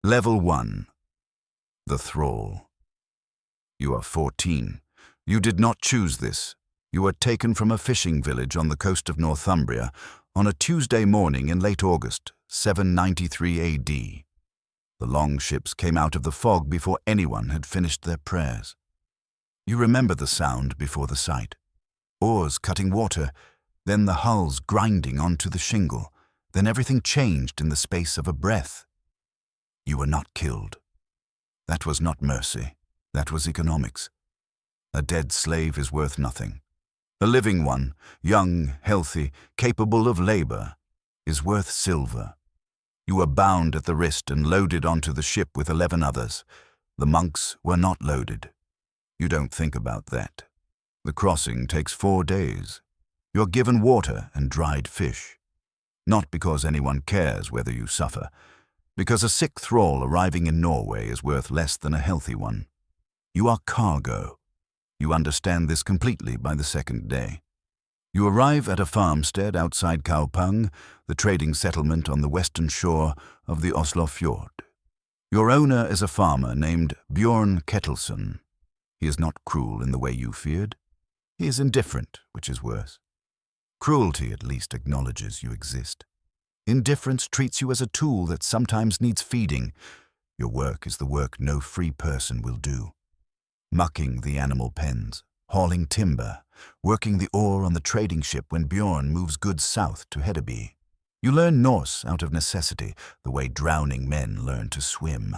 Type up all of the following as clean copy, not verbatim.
Level 1. The Thrall. You are 14. You did not choose this. You were taken from a fishing village on the coast of Northumbria on a Tuesday morning in late August, 793 AD. The long ships came out of the fog before anyone had finished their prayers. You remember the sound before the sight. Oars cutting water, then the hulls grinding onto the shingle, then everything changed in the space of a breath. You were not killed. That was not mercy. That was economics. A dead slave is worth nothing. A living one, young, healthy, capable of labor, is worth silver. You were bound at the wrist and loaded onto the ship with 11 others. The monks were not loaded. You don't think about that. The crossing takes 4 days. You're given water and dried fish. Not because anyone cares whether you suffer, because a sick thrall arriving in Norway is worth less than a healthy one. You are cargo. You understand this completely by the 2nd day. You arrive at a farmstead outside Kaupang, the trading settlement on the western shore of the Oslofjord. Your owner is a farmer named Bjorn Ketilsson. He is not cruel in the way you feared. He is indifferent, which is worse. Cruelty at least acknowledges you exist. Indifference treats you as a tool that sometimes needs feeding. Your work is the work no free person will do. Mucking the animal pens, hauling timber, working the oar on the trading ship when Bjorn moves goods south to Hedeby. You learn Norse out of necessity, the way drowning men learn to swim.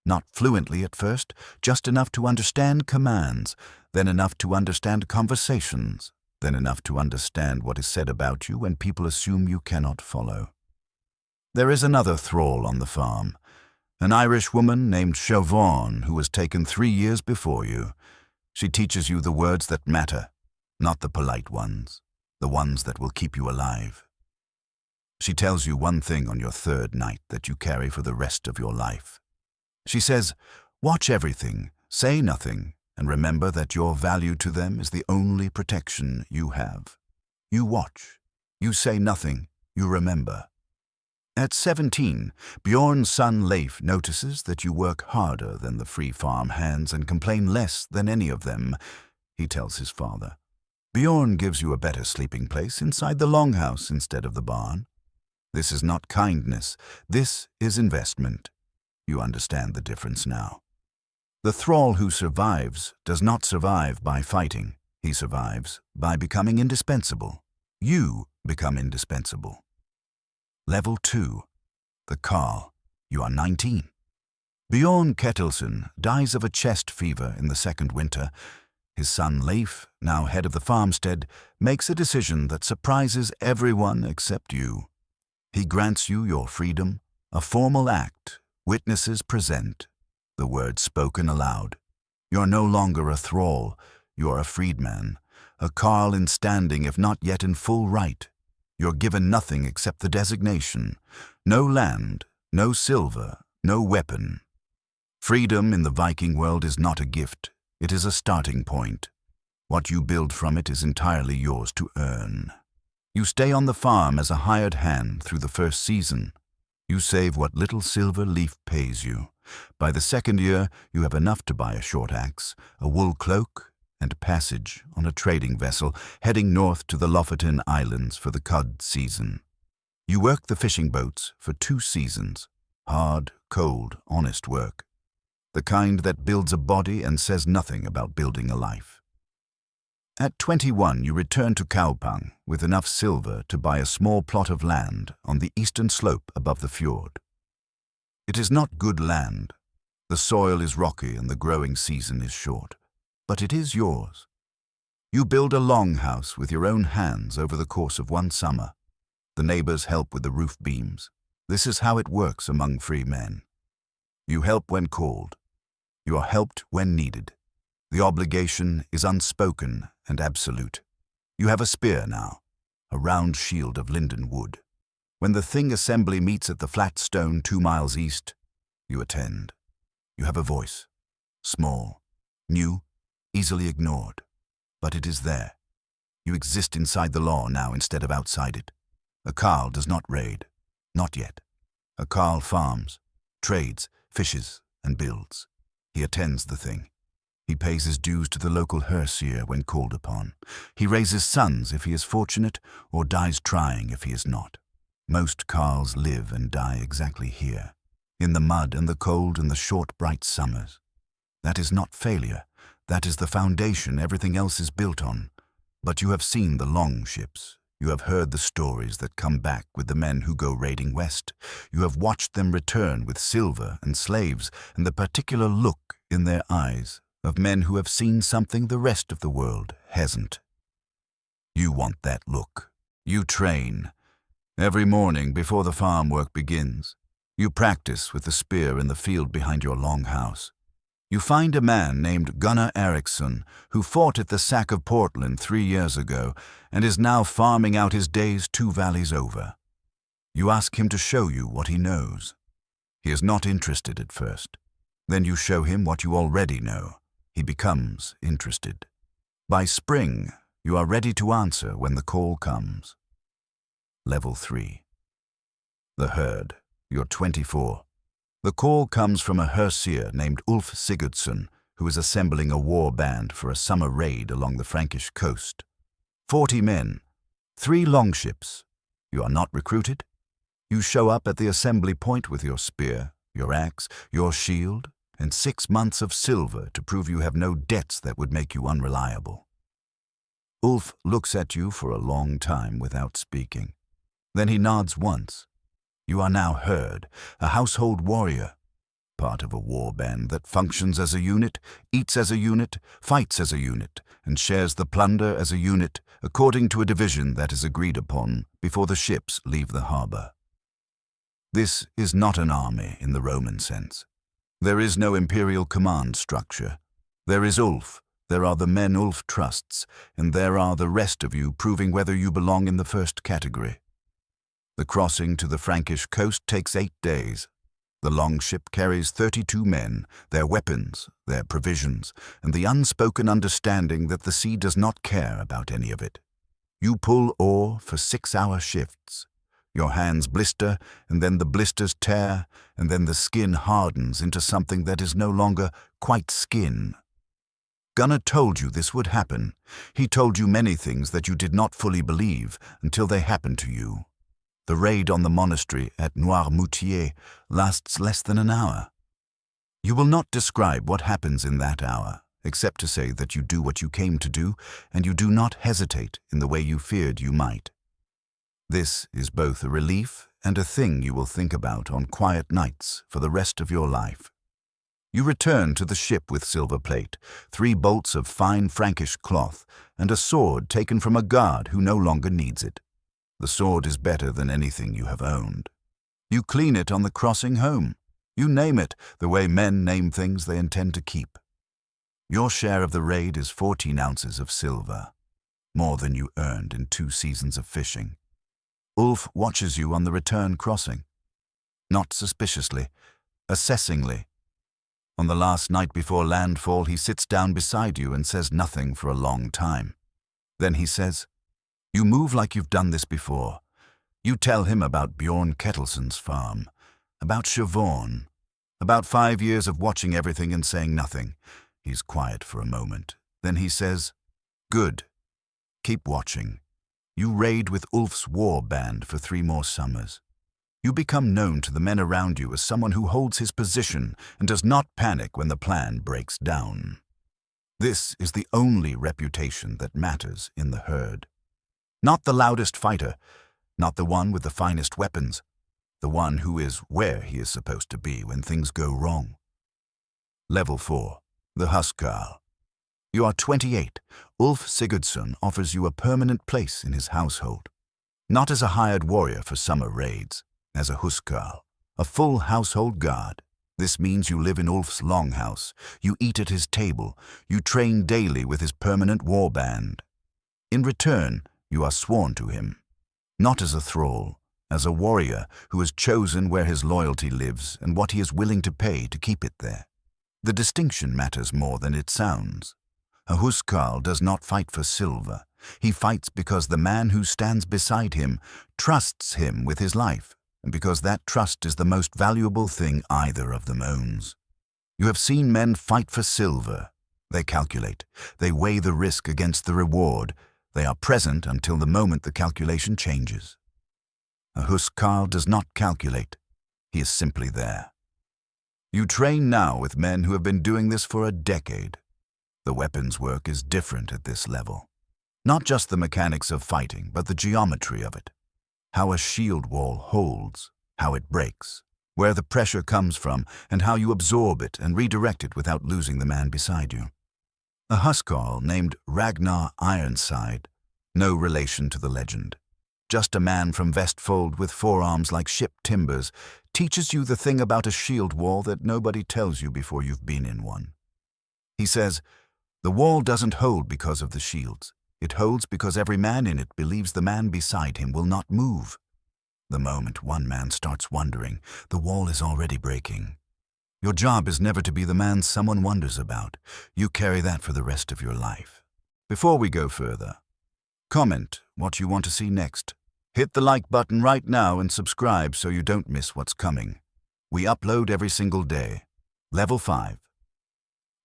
Not fluently at first, just enough to understand commands, then enough to understand conversations, then enough to understand what is said about you when people assume you cannot follow. There is another thrall on the farm, an Irish woman named Siobhan who was taken 3 years before you. She teaches you the words that matter, not the polite ones, the ones that will keep you alive. She tells you one thing on your 3rd night that you carry for the rest of your life. She says, watch everything, say nothing, and remember that your value to them is the only protection you have. You watch, you say nothing, you remember. At 17, Bjorn's son Leif notices that you work harder than the free farm hands and complain less than any of them, he tells his father. Bjorn gives you a better sleeping place inside the longhouse instead of the barn. This is not kindness, this is investment. You understand the difference now. The thrall who survives does not survive by fighting. He survives by becoming indispensable. You become indispensable. Level 2. The KARL. You are 19. Bjorn Ketilsson dies of a chest fever in the 2nd winter. His son Leif, now head of the farmstead, makes a decision that surprises everyone except you. He grants you your freedom, a formal act, witnesses present, the words spoken aloud. You're no longer a thrall, you're a freedman, a KARL in standing if not yet in full right. You're given nothing except the designation, no land, no silver, no weapon. Freedom in the Viking world is not a gift, it is a starting point. What you build from it is entirely yours to earn. You stay on the farm as a hired hand through the 1st season. You save what little silver Leif pays you. By the 2nd year, you have enough to buy a short axe, a wool cloak, and passage on a trading vessel heading north to the Lofoten Islands for the cod season. You work the fishing boats for 2 seasons. Hard, cold, honest work. The kind that builds a body and says nothing about building a life. At 21, you return to Kaupang with enough silver to buy a small plot of land on the eastern slope above the fjord. It is not good land. The soil is rocky and the growing season is short. But it is yours. You build a longhouse with your own hands over the course of 1 summer. The neighbors help with the roof beams. This is how it works among free men. You help when called. You are helped when needed. The obligation is unspoken and absolute. You have a spear now, a round shield of linden wood. When the Thing assembly meets at the flat stone 2 miles east, you attend. You have a voice, small, new, easily ignored, but it is there. You exist inside the law now instead of outside it. A KARL does not raid, not yet. A KARL farms, trades, fishes, and builds. He attends the thing. He pays his dues to the local Hersir when called upon. He raises sons if he is fortunate, or dies trying if he is not. Most KARLs live and die exactly here, in the mud and the cold and the short, bright summers. That is not failure. That is the foundation everything else is built on. But you have seen the long ships. You have heard the stories that come back with the men who go raiding west. You have watched them return with silver and slaves and the particular look in their eyes of men who have seen something the rest of the world hasn't. You want that look. You train. Every morning before the farm work begins, you practice with the spear in the field behind your long house. You find a man named Gunnar Eriksson who fought at the sack of Portland 3 years ago and is now farming out his days 2 valleys over. You ask him to show you what he knows. He is not interested at first. Then you show him what you already know. He becomes interested. By spring, you are ready to answer when the call comes. Level 3. The herd. You're 24. The call comes from a Hersir named Ulf Sigurdsson, who is assembling a war band for a summer raid along the Frankish coast. 40 men, 3 longships. You are not recruited? You show up at the assembly point with your spear, your axe, your shield, and 6 months of silver to prove you have no debts that would make you unreliable. Ulf looks at you for a long time without speaking. Then he nods once. You are now herd, a household warrior, part of a war band that functions as a unit, eats as a unit, fights as a unit, and shares the plunder as a unit according to a division that is agreed upon before the ships leave the harbor. This is not an army in the Roman sense. There is no imperial command structure. There is Ulf, there are the men Ulf trusts, and there are the rest of you proving whether you belong in the first category. The crossing to the Frankish coast takes 8 days. The longship carries 32 men, their weapons, their provisions, and the unspoken understanding that the sea does not care about any of it. You pull oar for 6-hour shifts. Your hands blister, and then the blisters tear, and then the skin hardens into something that is no longer quite skin. Gunnar told you this would happen. He told you many things that you did not fully believe until they happened to you. The raid on the monastery at Noirmoutier lasts less than an hour. You will not describe what happens in that hour, except to say that you do what you came to do, and you do not hesitate in the way you feared you might. This is both a relief and a thing you will think about on quiet nights for the rest of your life. You return to the ship with silver plate, 3 bolts of fine Frankish cloth, and a sword taken from a guard who no longer needs it. The sword is better than anything you have owned. You clean it on the crossing home. You name it the way men name things they intend to keep. Your share of the raid is 14 ounces of silver, more than you earned in 2 seasons of fishing. Ulf watches you on the return crossing. Not suspiciously, assessingly. On the last night before landfall, he sits down beside you and says nothing for a long time. Then he says, "You move like you've done this before." You tell him about Bjorn Kettleson's farm, about Siobhan, about 5 years of watching everything and saying nothing. He's quiet for a moment. Then he says, "Good. Keep watching." You raid with Ulf's war band for 3 more summers. You become known to the men around you as someone who holds his position and does not panic when the plan breaks down. This is the only reputation that matters in the herd. Not the loudest fighter, not the one with the finest weapons, the one who is where he is supposed to be when things go wrong. Level 4. The HUSCARL. You are 28. Ulf Sigurdsson offers you a permanent place in his household. Not as a hired warrior for summer raids, as a HUSCARL, a full household guard. This means you live in Ulf's longhouse, you eat at his table, you train daily with his permanent war band. In return, you are sworn to him, not as a thrall, as a warrior who has chosen where his loyalty lives and what he is willing to pay to keep it there. The distinction matters more than it sounds. A HUSCARL does not fight for silver. He fights because the man who stands beside him trusts him with his life, and because that trust is the most valuable thing either of them owns. You have seen men fight for silver. They calculate. They weigh the risk against the reward. They are present until the moment the calculation changes. A HUSCARL does not calculate. He is simply there. You train now with men who have been doing this for a decade. The weapons work is different at this level. Not just the mechanics of fighting, but the geometry of it. How a shield wall holds, how it breaks, where the pressure comes from, and how you absorb it and redirect it without losing the man beside you. A HUSCARL named Ragnar Ironside, no relation to the legend. Just a man from Vestfold with forearms like ship timbers, teaches you the thing about a shield wall that nobody tells you before you've been in one. He says, the wall doesn't hold because of the shields. It holds because every man in it believes the man beside him will not move. The moment one man starts wondering, the wall is already breaking. Your job is never to be the man someone wonders about. You carry that for the rest of your life. Before we go further, comment what you want to see next. Hit the like button right now and subscribe so you don't miss what's coming. We upload every single day. Level 5.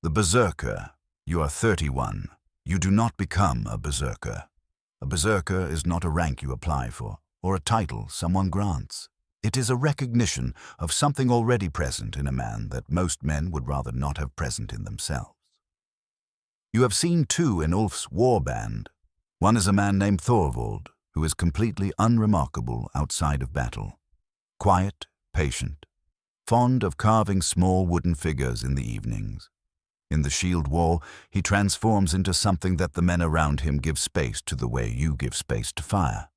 The Berserker. You are 31. You do not become a Berserker. A Berserker is not a rank you apply for, or a title someone grants. It is a recognition of something already present in a man that most men would rather not have present in themselves. You have seen two in Ulf's war band. One is a man named Thorvald, who is completely unremarkable outside of battle. Quiet, patient, fond of carving small wooden figures in the evenings. In the shield wall, he transforms into something that the men around him give space to the way you give space to fire.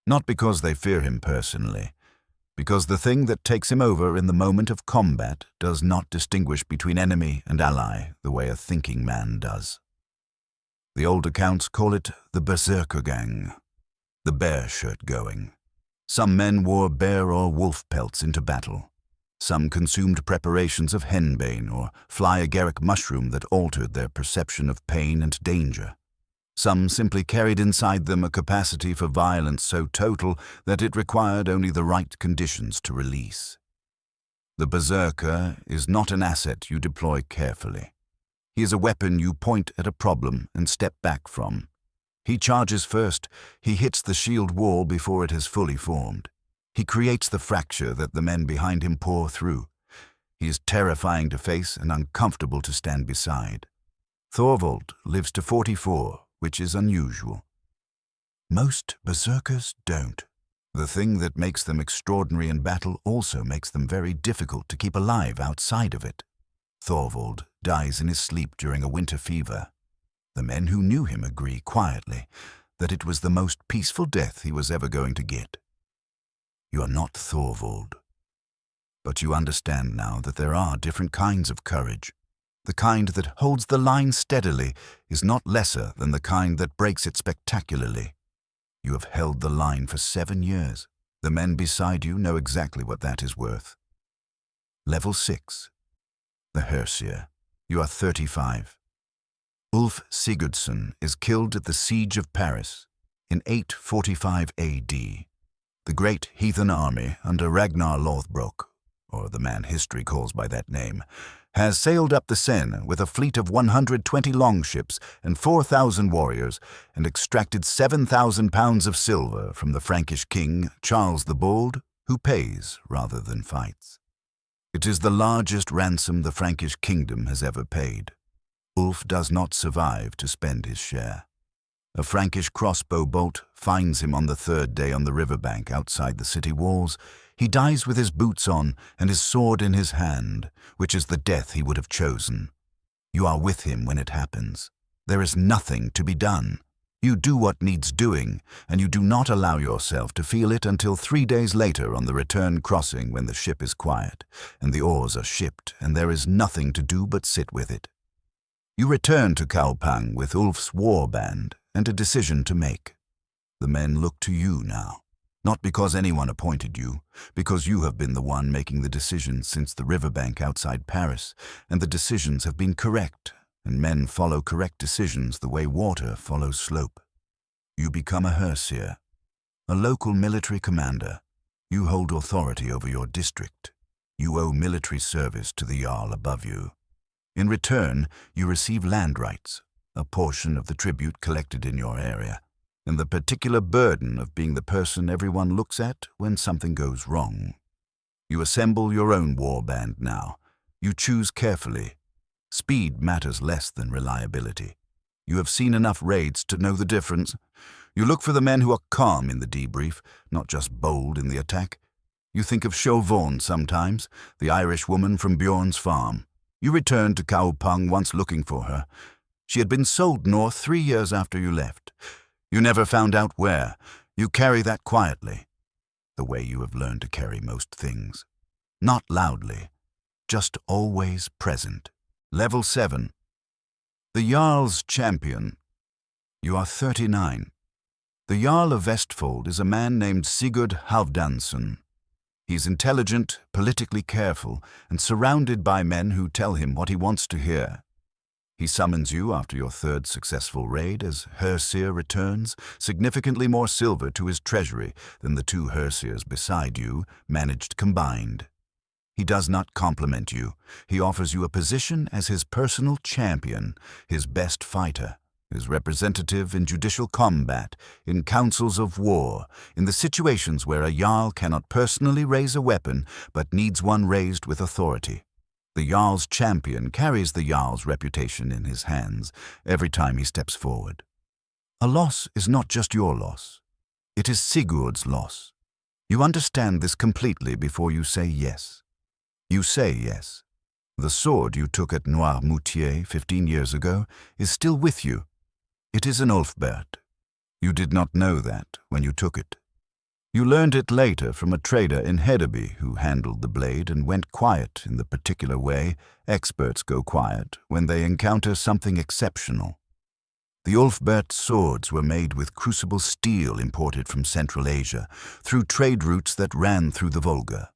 Not because they fear him personally, because the thing that takes him over in the moment of combat does not distinguish between enemy and ally the way a thinking man does. The old accounts call it the Berserker gang, the bear shirt going. Some men wore bear or wolf pelts into battle. Some consumed preparations of henbane or fly-agaric mushroom that altered their perception of pain and danger. Some simply carried inside them a capacity for violence so total that it required only the right conditions to release. The Berserker is not an asset you deploy carefully. He is a weapon you point at a problem and step back from. He charges first. He hits the shield wall before it has fully formed. He creates the fracture that the men behind him pour through. He is terrifying to face and uncomfortable to stand beside. Thorvald lives to 44, which is unusual. Most berserkers don't. The thing that makes them extraordinary in battle also makes them very difficult to keep alive outside of it. Thorvald dies in his sleep during a winter fever. The men who knew him agree quietly that it was the most peaceful death he was ever going to get. You are not Thorvald. But you understand now that there are different kinds of courage. The kind that holds the line steadily is not lesser than the kind that breaks it spectacularly. You have held the line for 7 years. The men beside you know exactly what that is worth. Level 6. The Hersir. You are 35. Ulf Sigurdsson is killed at the Siege of Paris in 845 AD. The great heathen army under Ragnar Lothbrok, or the man history calls by that name, has sailed up the Seine with a fleet of 120 longships and 4,000 warriors and extracted 7,000 pounds of silver from the Frankish king, Charles the Bold, who pays rather than fights. It is the largest ransom the Frankish kingdom has ever paid. Ulf does not survive to spend his share. A Frankish crossbow bolt finds him on the 3rd day on the riverbank outside the city walls. He dies with his boots on and his sword in his hand, which is the death he would have chosen. You are with him when it happens. There is nothing to be done. You do what needs doing, and you do not allow yourself to feel it until 3 days later on the return crossing when the ship is quiet, and the oars are shipped, and there is nothing to do but sit with it. You return to Kalpang with Ulf's war band and a decision to make. The men look to you now, not because anyone appointed you, because you have been the one making the decisions since the riverbank outside Paris, and the decisions have been correct, and men follow correct decisions the way water follows slope. You become a Hersir, a local military commander. You hold authority over your district. You owe military service to the Jarl above you. In return, you receive land rights, a portion of the tribute collected in your area, and the particular burden of being the person everyone looks at when something goes wrong. You assemble your own warband now. You choose carefully. Speed matters less than reliability. You have seen enough raids to know the difference. You look for the men who are calm in the debrief, not just bold in the attack. You think of Siobhan sometimes, the Irish woman from Bjorn's farm. You returned to Kaupung once looking for her. She had been sold north 3 years after you left. You never found out where. You carry that quietly, the way you have learned to carry most things. Not loudly, just always present. Level 7. The JARL'S CHAMPION. You are 39. The Jarl of Vestfold is a man named Sigurd Halfdanson. He's intelligent, politically careful, and surrounded by men who tell him what he wants to hear. He summons you after your 3rd successful raid as Hersir returns, significantly more silver to his treasury than the 2 Hersirs beside you managed combined. He does not compliment you. He offers you a position as his personal champion, his best fighter, his representative in judicial combat, in councils of war, in the situations where a Jarl cannot personally raise a weapon but needs one raised with authority. The Jarl's champion carries the Jarl's reputation in his hands every time he steps forward. A loss is not just your loss. It is Sigurd's loss. You understand this completely before you say yes. You say yes. The sword you took at Noirmoutier 15 years ago is still with you. It is an Ulfberht. You did not know that when you took it. You learned it later from a trader in Hedeby who handled the blade and went quiet in the particular way experts go quiet when they encounter something exceptional. The Ulfberht swords were made with crucible steel imported from Central Asia through trade routes that ran through the Volga.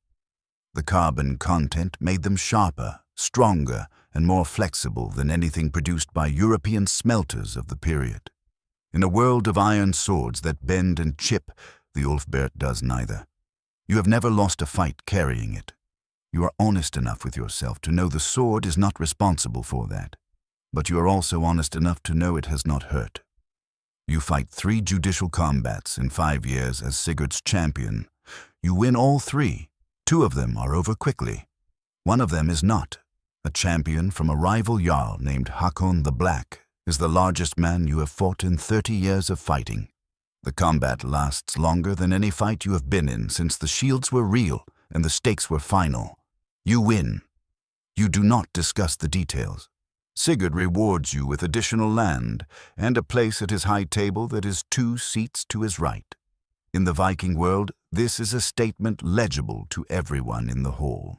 The carbon content made them sharper, stronger, and more flexible than anything produced by European smelters of the period. In a world of iron swords that bend and chip, the Ulfberht does neither. You have never lost a fight carrying it. You are honest enough with yourself to know the sword is not responsible for that, but you are also honest enough to know it has not hurt. You fight 3 judicial combats in 5 years as Sigurd's champion. You win all 3. 2 of them are over quickly. One of them is not. A champion from a rival Jarl named Hakon the Black is the largest man you have fought in 30 years of fighting. The combat lasts longer than any fight you have been in since the shields were real and the stakes were final. You win. You do not discuss the details. Sigurd rewards you with additional land and a place at his high table that is 2 seats to his right. In the Viking world, this is a statement legible to everyone in the hall.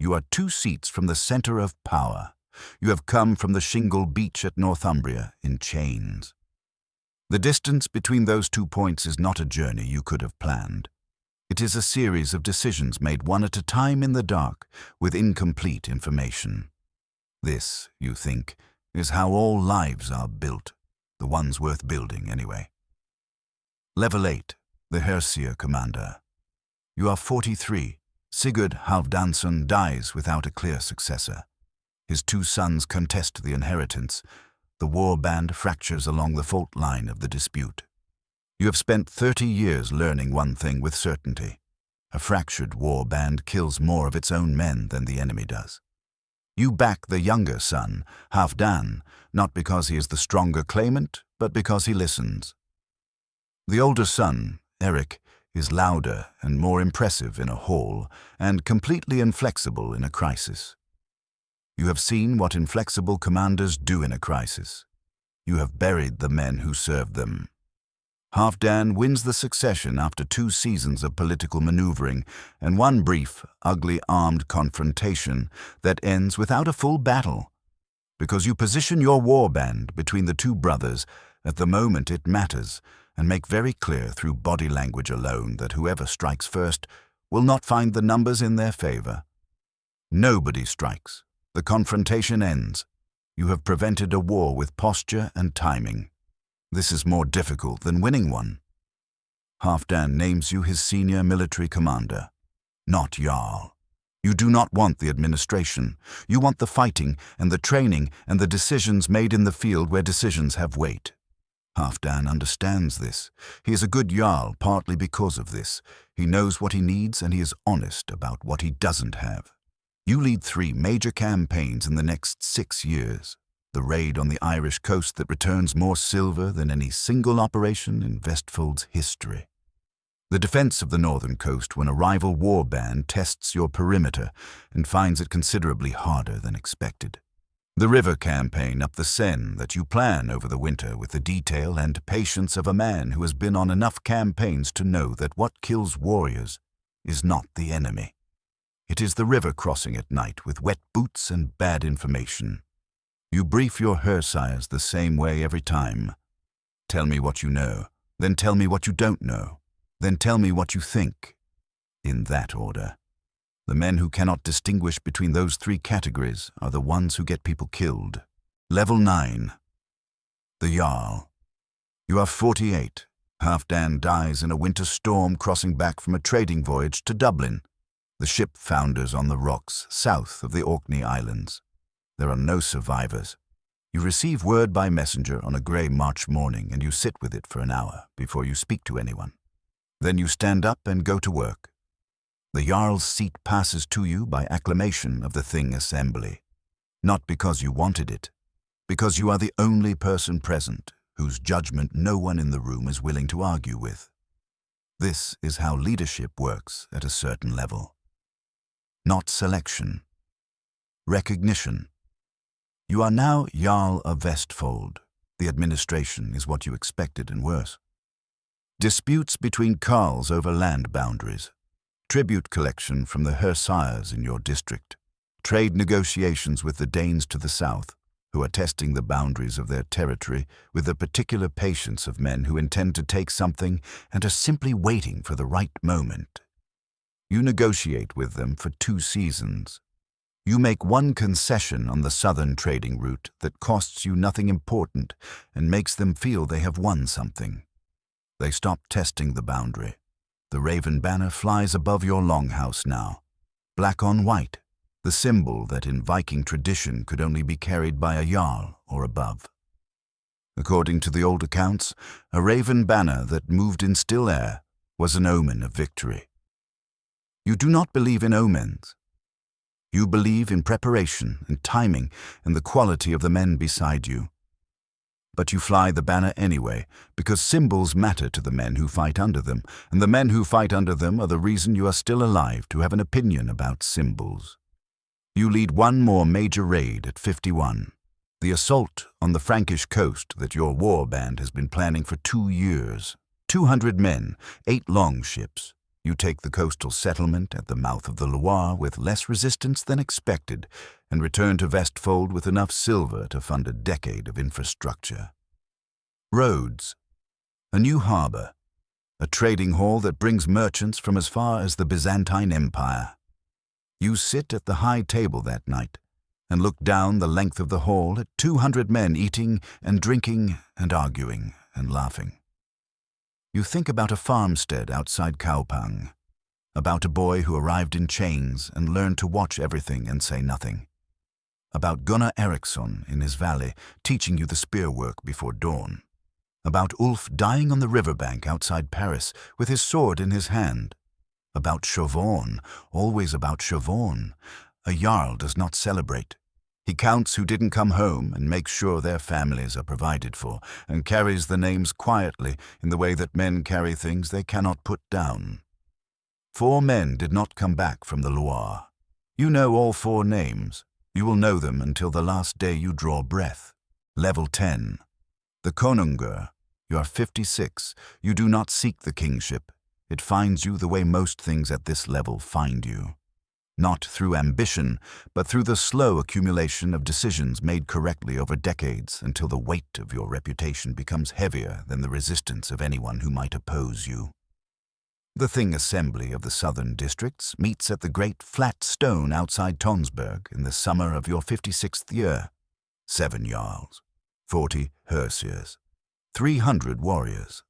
You are 2 seats from the center of power. You have come from the shingle beach at Northumbria in chains. The distance between those 2 points is not a journey you could have planned. It is a series of decisions made one at a time in the dark with incomplete information. This, you think, is how all lives are built, the ones worth building anyway. Level 8, the Hersir commander. You are 43. Sigurd Halfdanson dies without a clear successor. His 2 sons contest the inheritance. The war band fractures along the fault line of the dispute. You have spent 30 years learning one thing with certainty. A fractured war band kills more of its own men than the enemy does. You back the younger son, Halfdan, not because he is the stronger claimant, but because he listens. The older son, Eric, is louder and more impressive in a hall and completely inflexible in a crisis. You have seen what inflexible commanders do in a crisis. You have buried the men who served them. Halfdan wins the succession after 2 seasons of political maneuvering and 1 brief, ugly armed confrontation that ends without a full battle. Because you position your warband between the 2 brothers at the moment it matters and make very clear through body language alone that whoever strikes first will not find the numbers in their favor. Nobody strikes. The confrontation ends. You have prevented a war with posture and timing. This is more difficult than winning one. Halfdan names you his senior military commander. Not Jarl. You do not want the administration. You want the fighting and the training and the decisions made in the field where decisions have weight. Halfdan understands this. He is a good Jarl partly because of this. He knows what he needs and he is honest about what he doesn't have. You lead 3 major campaigns in the next 6 years. The raid on the Irish coast that returns more silver than any single operation in Vestfold's history. The defense of the northern coast when a rival war band tests your perimeter and finds it considerably harder than expected. The river campaign up the Seine that you plan over the winter with the detail and patience of a man who has been on enough campaigns to know that what kills warriors is not the enemy. It is the river crossing at night with wet boots and bad information. You brief your Hersirs the same way every time. Tell me what you know, then tell me what you don't know, then tell me what you think. In that order. The men who cannot distinguish between those 3 categories are the ones who get people killed. Level 9. The Jarl. You are 48. Halfdan dies in a winter storm crossing back from a trading voyage to Dublin. The ship founders on the rocks south of the Orkney Islands. There are no survivors. You receive word by messenger on a grey March morning and you sit with it for an hour before you speak to anyone. Then you stand up and go to work. The Jarl's seat passes to you by acclamation of the Thing Assembly. Not because you wanted it, because you are the only person present whose judgment no one in the room is willing to argue with. This is how leadership works at a certain level. Not selection. Recognition. You are now Jarl of Vestfold. The administration is what you expected and worse. Disputes between KARLs over land boundaries. Tribute collection from the Hersirs in your district. Trade negotiations with the Danes to the south, who are testing the boundaries of their territory with the particular patience of men who intend to take something and are simply waiting for the right moment. You negotiate with them for 2 seasons. You make one concession on the southern trading route that costs you nothing important and makes them feel they have won something. They stop testing the boundary. The raven banner flies above your longhouse now, black on white, the symbol that in Viking tradition could only be carried by a jarl or above. According to the old accounts, a raven banner that moved in still air was an omen of victory. You do not believe in omens. You believe in preparation and timing and the quality of the men beside you. But you fly the banner anyway, because symbols matter to the men who fight under them, and the men who fight under them are the reason you are still alive to have an opinion about symbols. You lead one more major raid at 51, the assault on the Frankish coast that your war band has been planning for 2 years. 200 men, 8 longships. You take the coastal settlement at the mouth of the Loire with less resistance than expected and return to Vestfold with enough silver to fund a decade of infrastructure. Roads. A new harbour. A trading hall that brings merchants from as far as the Byzantine Empire. You sit at the high table that night and look down the length of the hall at 200 men eating and drinking and arguing and laughing. You think about a farmstead outside Kaupang, about a boy who arrived in chains and learned to watch everything and say nothing, about Gunnar Eriksson in his valley teaching you the spearwork before dawn, about Ulf dying on the riverbank outside Paris with his sword in his hand, about Siobhan, always about Siobhan. A jarl does not celebrate. He counts who didn't come home and makes sure their families are provided for, and carries the names quietly in the way that men carry things they cannot put down. 4 men did not come back from the Loire. You know all 4 names. You will know them until the last day you draw breath. Level 10. The Konungur. You are 56. You do not seek the kingship. It finds you the way most things at this level find you. Not through ambition, but through the slow accumulation of decisions made correctly over decades until the weight of your reputation becomes heavier than the resistance of anyone who might oppose you. The Thing Assembly of the Southern Districts meets at the great flat stone outside Tonsberg in the summer of your 56th year. 7 jarls, 40 Hersirs, 300 warriors.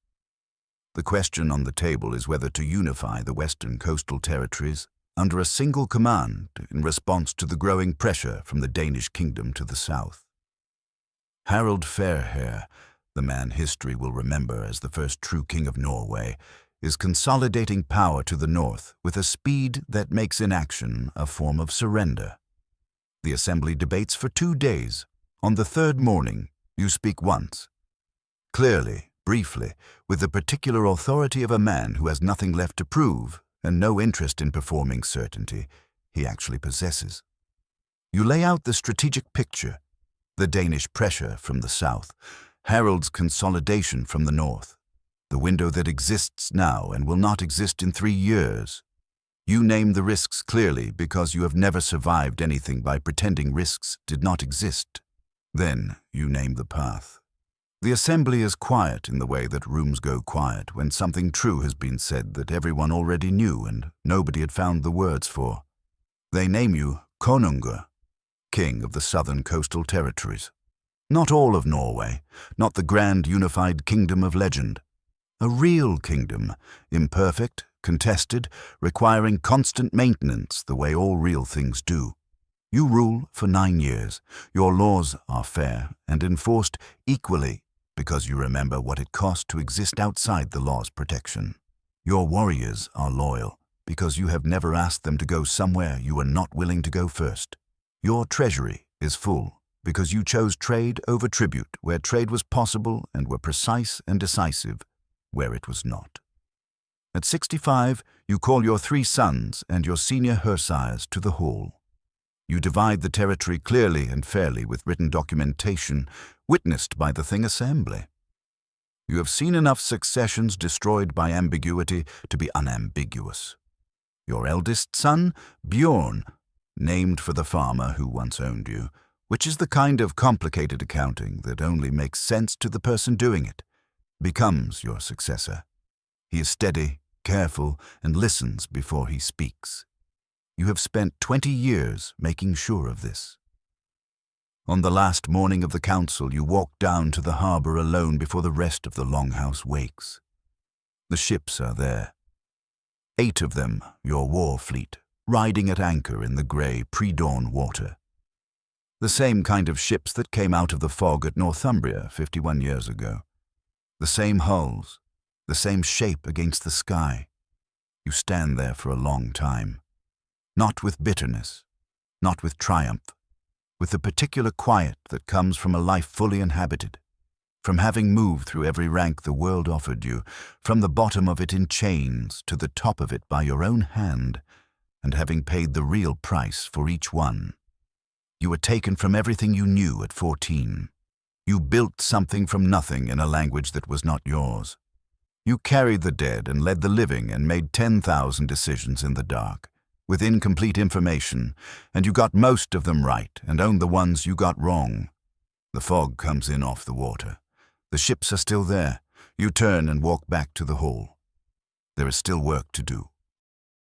The question on the table is whether to unify the western coastal territories under a single command in response to the growing pressure from the Danish kingdom to the south. Harald Fairhair, the man history will remember as the first true king of Norway, is consolidating power to the north with a speed that makes inaction a form of surrender. The assembly debates for 2 days. On the third morning, you speak once. Clearly, briefly, with the particular authority of a man who has nothing left to prove and no interest in performing certainty he actually possesses. You lay out the strategic picture, the Danish pressure from the south, Harald's consolidation from the north, the window that exists now and will not exist in 3 years. You name the risks clearly because you have never survived anything by pretending risks did not exist. Then you name the path. The assembly is quiet in the way that rooms go quiet when something true has been said that everyone already knew and nobody had found the words for. They name you Konungur, king of the southern coastal territories. Not all of Norway, not the grand unified kingdom of legend. A real kingdom, imperfect, contested, requiring constant maintenance the way all real things do. You rule for 9 years. Your laws are fair and enforced equally because you remember what it cost to exist outside the law's protection. Your warriors are loyal because you have never asked them to go somewhere you were not willing to go first. Your treasury is full because you chose trade over tribute where trade was possible and were precise and decisive where it was not. At 65, you call your 3 sons and your senior Hersirs to the hall. You divide the territory clearly and fairly with written documentation witnessed by the Thing Assembly. You have seen enough successions destroyed by ambiguity to be unambiguous. Your eldest son, Bjorn, named for the farmer who once owned you, which is the kind of complicated accounting that only makes sense to the person doing it, becomes your successor. He is steady, careful, and listens before he speaks. You have spent 20 years making sure of this. On the last morning of the council, you walk down to the harbour alone before the rest of the longhouse wakes. The ships are there. 8 of them, your war fleet, riding at anchor in the grey pre-dawn water. The same kind of ships that came out of the fog at Northumbria 51 years ago. The same hulls, the same shape against the sky. You stand there for a long time. Not with bitterness, not with triumph, with the particular quiet that comes from a life fully inhabited, from having moved through every rank the world offered you, from the bottom of it in chains to the top of it by your own hand, and having paid the real price for each one. You were taken from everything you knew at 14. You built something from nothing in a language that was not yours. You carried the dead and led the living and made 10,000 decisions in the dark, with incomplete information, and you got most of them right and owned the ones you got wrong. The fog comes in off the water. The ships are still there. You turn and walk back to the hall. There is still work to do.